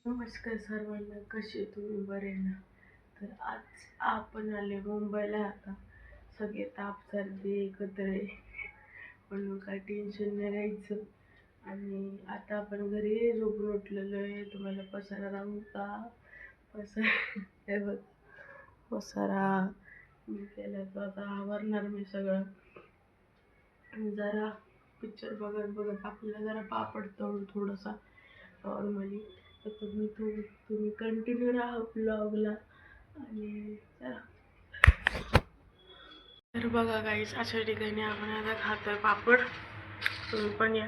नमस्कार सर्वांना, कसे तुम्ही बरे ना? तर आज आपण आले मुंबईला. आता सगळे ताप सर्दी एकत्र आहे, म्हणून काय टेन्शन नाही घ्यायचं. आणि आता आपण घरी झोपून उठलेलो आहे. तुम्हाला पसारा राहू का? पसारा हे बघ, पसारा मी केला तर आता आवरणार मी सगळं. जरा पिक्चर बघत बघत आपल्याला जरा पापड तळून थोडासा नॉर्मली. तर तुम्ही कंटिन्यू राहा ब्लॉगला. आणि चला, तर बघा गाईस, अशा ठिकाणी आपण आता खातोय पापड. तुम्ही पण या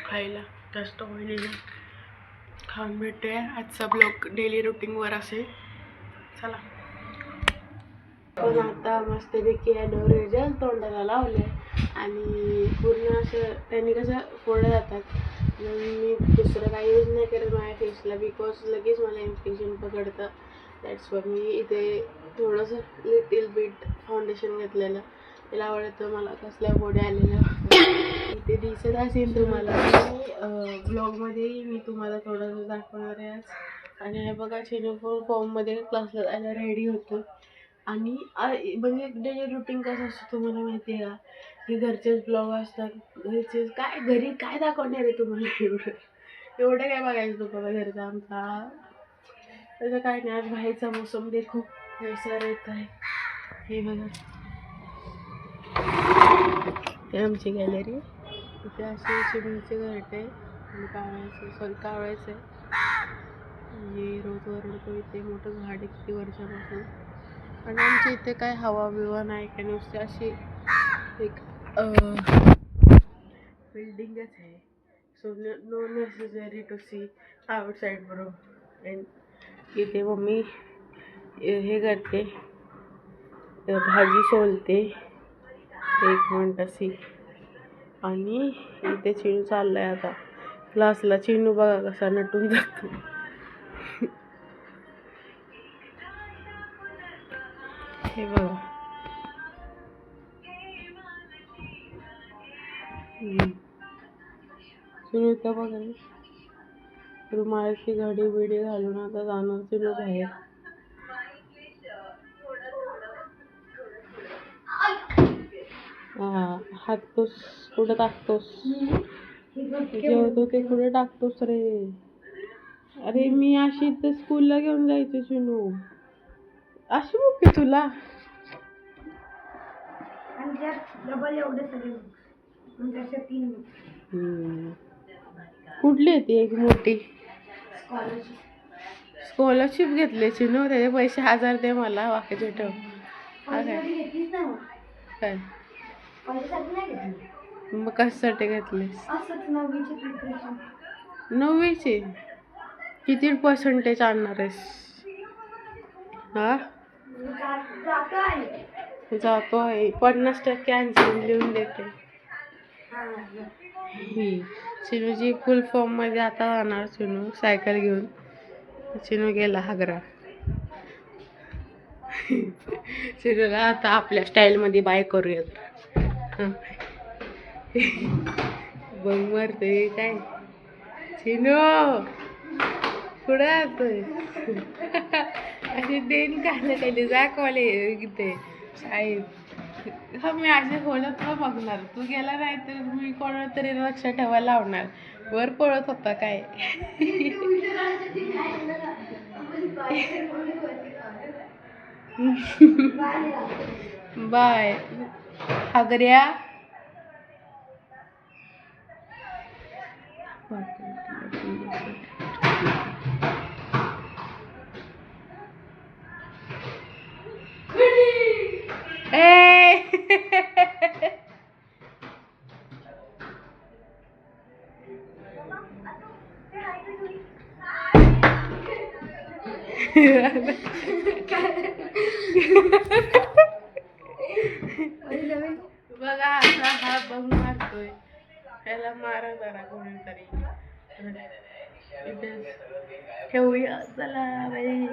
खायला, जास्त ऑइली नाही, खाऊन भेटूया. आजचा ब्लॉग डेली रुटीनवर असेल. चला, पण आता मस्तपैकी ॲडोरेजल तोंडाला लावले आणि पूर्ण असं त्यांनी कसं फोडलं जातात. मी दुसरं काही यूज नाही करत माझ्या फेसला, बिकॉज लगेच मला इन्फेक्शन पकडतं. दॅट्स वाय मी इथे थोडंसं लिटिल बिट फाउंडेशन घेतलेलं. त्याला आवडतं मला कसल्या गोड्या आलेल्या इथे दिसत असेल तुम्हाला. ब्लॉगमध्ये मी तुम्हाला थोडंसं दाखवणार आहे आज. आणि हे बघा, युनिफॉर्म फॉर्ममध्ये क्लासला जायला रेडी होतो. आणि म्हणजे डेली रुटीन कसं असतं तुम्हाला माहिती आहे का? की घरचेच ब्लॉग असतात. घरचेच काय, घरी काय दाखवणार आहे तुम्हाला? एवढं काय बघायचं तुम्हाला घरचा आमचा? तसं काय नाही. आज बाहेरचा मोसम देखो कैसा रहता है. हे बघा, हे आमची गॅलरी. इथे असे चिमणीचे घरट आहे आणि कावळ्याचं आहे. म्हणजे रोज ओरडतो. इथे मोठं झाड आहे किती वर्षापासून. आणि आमच्या इथे काय हवा बिवा नाही, काय नुसते अशी एक बिल्डिंगच आहे. So no necessary to see outside bro. And इथे मम्मी हे करते, भाजी सोलते 1 मिनिट अशी. आणि इथे चिनू चाललाय आता क्लासला. चिनू बघा कसा नटून जातो. हे बघा, चिनू इथं बघा, रुमालाची घडी बिडी घालून आता जाणार चिनू बाहेर. हात तोस कुठं टाकतोस? जेवतो ते कुठे टाकतोस रे? अरे मी अशी तर स्कूलला घेऊन जायचं चिनू. अशी बुक तुला? कुठली आहे ती एक मोठी? स्कॉलरशिप घेतली चिनू, त्याचे पैसे 1000 दे मला, बाकीचे ठेव. काय मग कशासाठी घेतलीस? 9वीचे किती पर्सेंटेज आणणार आहेस? हा, जातो आहे 50% आन्सर लिहून देते. चिनूची फुल फॉर्म मध्ये आता जाणार चिनू सायकल घेऊन. चिनू गेला हागरा. चिनूला आता आपल्या स्टाईलमध्ये बाय करूयात. बघ मारतोय काय चिनू, कुठं जातोय? असे देन काढलं त्याने जा कॉलेज इथे शाळेत. हा, मी असे बोलत न बघणार. तू गेला नाही तर मी कोणाला तरी लक्ष ठेवायला लावणार. वर पळत होता काय? बाय हागऱ्या. बघा असा हा बंग मारतोय. त्याला मारा जरा कोणीतरी. ठेवूया चला बाई.